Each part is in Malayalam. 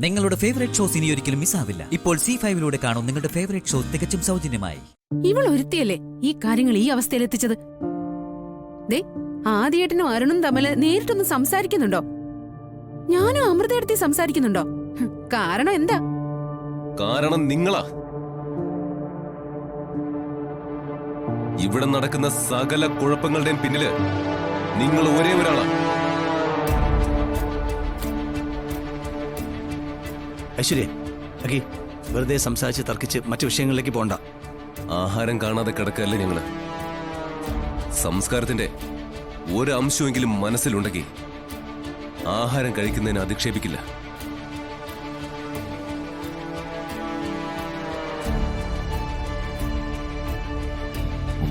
നിങ്ങളുടെ ഫേവറേറ്റ് ഷോസ് ഇനി ഒരിക്കലും മിസ്സാവില്ല. ഇപ്പോൾ C5 കാണും നിങ്ങളുടെ ഫേവറേറ്റ് ഷോ തികച്ചും സൗജന്യമായി. ഇവൾ ഒരുത്തിയല്ലേ ഈ കാര്യങ്ങൾ ഈ അവസ്ഥയിൽ എത്തിച്ചത്? ദേ, ആദ്യേട്ടനും അരുണും തമ്മിൽ നേരിട്ടൊന്ന് സംസാരിക്കുന്നുണ്ടോ? ഞാനും അമൃതയെടുത്തി സംസാരിക്കുന്നുണ്ടോ? കാരണം എന്താ? കാരണം നിങ്ങളാ. ഇവിടെ നടക്കുന്ന സകല കുഴപ്പങ്ങളുടെയും പിന്നില് നിങ്ങൾ ഒരേ ഒരാളാ. ഐശ്വര്യ, അഖി, വെറുതെ സംസാരിച്ച് തർക്കിച്ച് മറ്റു വിഷയങ്ങളിലേക്ക് പോണ്ട. ആഹാരം കാണാതെ കിടക്കല്ലേ ഞങ്ങള്. സംസ്കാരത്തിന്റെ ഒരു അംശമെങ്കിലും മനസ്സിലുണ്ടെങ്കിൽ ആഹാരം കഴിക്കുന്നതിന് അധിക്ഷേപിക്കില്ല.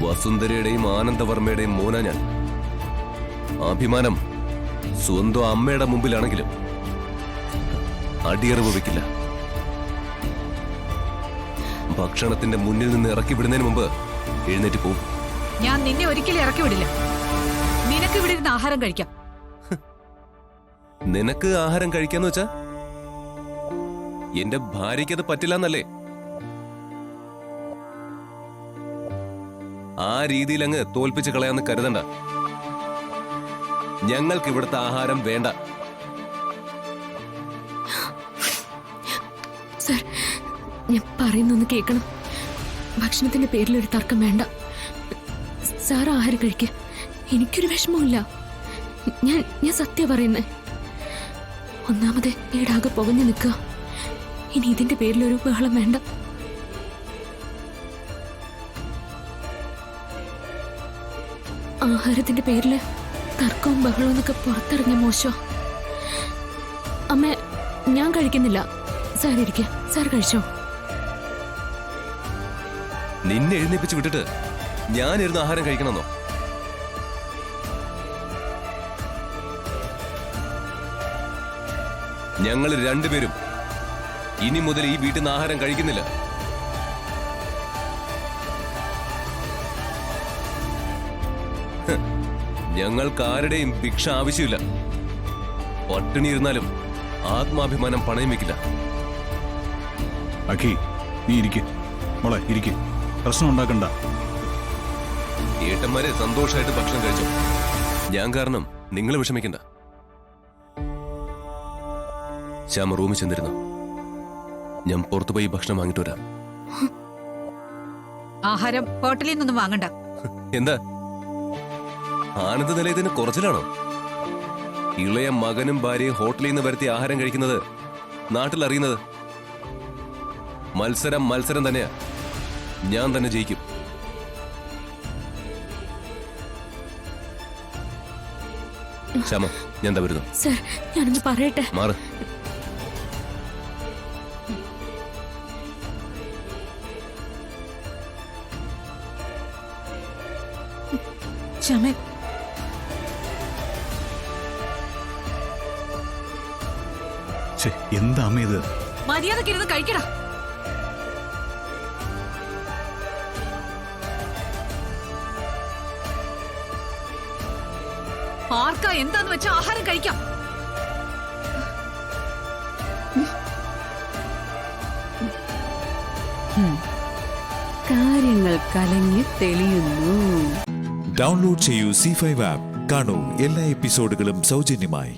വസുന്ധരയുടെയും ആനന്ദവർമ്മയുടെയും മോനാ ഞാൻ. അഭിമാനം സ്വന്തം അമ്മയുടെ മുമ്പിലാണെങ്കിലും അടിയറവ് വെക്കില്ല. ഭക്ഷണത്തിന്റെ മുന്നിൽ നിന്ന് ഇറക്കി വിടുന്നതിന് മുമ്പ് എഴുന്നേറ്റ് പോകും. ഞാൻ നിന്നെ ഒരിക്കലും ഇറക്കി വിടില്ല. നിനക്ക് ഇവിടെ ഇരുന്ന് ആഹാരം കഴിക്കാം. നിനക്ക് ആഹാരം കഴിക്കാന്ന് വെച്ചാ എന്റെ ഭാര്യയ്ക്ക് അത് പറ്റില്ലെന്നല്ലേ? ആ രീതിയിൽ അങ്ങ് തോൽപ്പിച്ച് കളയാന്ന് കരുതണ്ട. ഞങ്ങൾക്ക് ഇവിടുത്തെ ആഹാരം വേണ്ട. സർ, ഞാൻ പറയുന്നൊന്ന് കേൾക്കണം. ഭക്ഷണത്തിന്റെ പേരിൽ ഒരു തർക്കം വേണ്ട. സാർ ആഹാരം കഴിക്കുക. എനിക്കൊരു വിഷമമില്ല. ഞാൻ സത്യം പറയുന്നേ. ഒന്നാമത് ഈടാകെ പുകഞ്ഞു നിൽക്കുക. ഇനി ഇതിന്റെ പേരിലൊരു ബഹളം വേണ്ട. ആഹാരത്തിന്റെ പേരില് തർക്കവും ബഹളവും എന്നൊക്കെ പുറത്തിറങ്ങിയ മോശം. അമ്മ, ഞാൻ കഴിക്കുന്നില്ല. സാർ ഇരിക്കുക. സാർ കഴിച്ചോ? നിന്നെ എഴുന്നേപ്പിച്ച് വിട്ടിട്ട് ഞാനിരുന്ന് ആഹാരം കഴിക്കണമെന്നോ? ഞങ്ങൾ രണ്ടുപേരും ഇനി മുതൽ ഈ വീട്ടിൽ നിന്ന് ആഹാരം കഴിക്കുന്നില്ല. ഞങ്ങൾക്ക് ആരുടെയും ഭിക്ഷ ആവശ്യമില്ല. പട്ടിണി ഇരുന്നാലും ആത്മാഭിമാനം പണയം വെക്കില്ല. അഖി, നീ ഇരിക്ക് മോളെ, ഇരിക്ക്. പ്രശ്നം ഉണ്ടാക്കണ്ട. ഏട്ടന്മാരെ സന്തോഷമായിട്ട് ഭക്ഷണം കഴിച്ചു. ഞാൻ കാരണം നിങ്ങൾ വിഷമിക്കണ്ട. ശ്യാമ റൂമിൽ ചെന്നിരുന്നു. ഞാൻ പുറത്തുപോയി ഭക്ഷണം വാങ്ങിട്ട് വരാം. ആഹാരം ഹോട്ടലിൽ നിന്നൊന്നും വാങ്ങണ്ട. എന്താ ആനന്ദ നിലയത്തിന് കുറച്ചിലാണോ? ഇളയ മകനും ഭാര്യയും ഹോട്ടലിൽ നിന്ന് വരുത്തി ആഹാരം കഴിക്കുന്നത് നാട്ടിൽ അറിയുന്നത്. മത്സരം തന്നെയാ. ഞാൻ തന്നെ ജയിക്കും. ശ്യാമ, ഞാൻ എന്താ വരുന്നു. സർ, ഞാനൊന്ന് പറയട്ടെ. മാറ്. ശ്യാമേ, എന്താ അമ്മ ഇത്? മര്യാദക്ക് ഇരുന്ന് കഴിക്കടാ. ആർക്കാ എന്താന്ന് വെച്ചാ ആഹാരം കഴിക്കാം. കാര്യങ്ങൾ കലങ്ങി തെളിയുന്നു. ഡൗൺലോഡ് ചെയ്യൂ C5 ആപ്പ്. കാണൂ എല്ലാ എപ്പിസോഡുകളും സൗജന്യമായി.